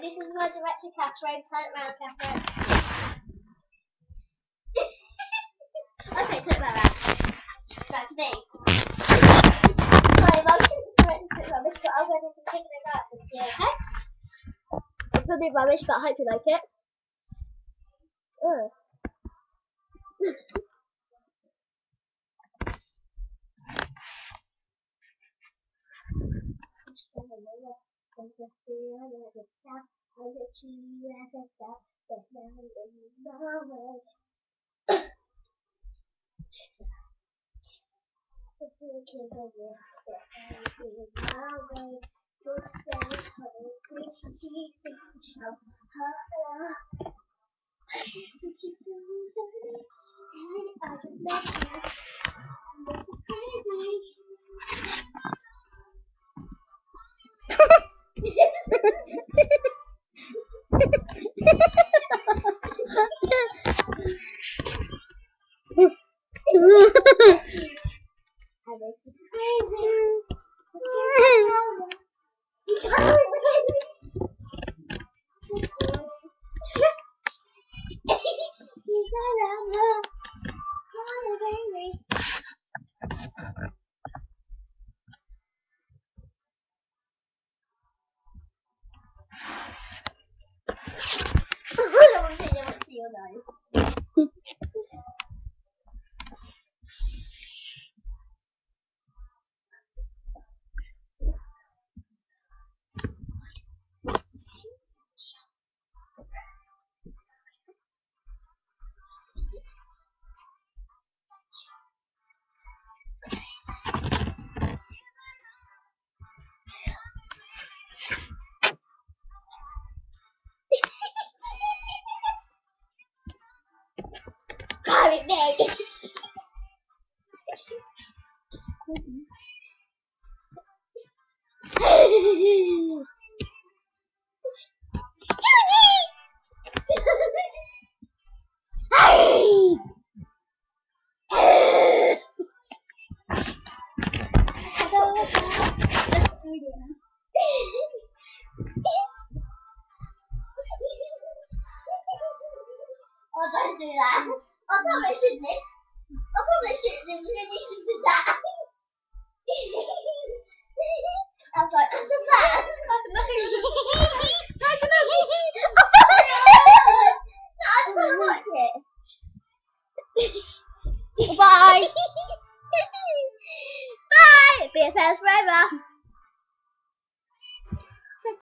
this is my director, Catherine. Turn it round, Catherine. Okay, turn it round. Back to me. Sorry, Mum, it's a bit rubbish, but I'll go do some chicken and nuts with you, okay? It's a bit rubbish, but I hope you like it. Ugh. I just met you. This is crazy. Pirate Bay. Oh, don't do that. I probably shouldn't. I probably shouldn't have finished that. I'm like, I'm so bad.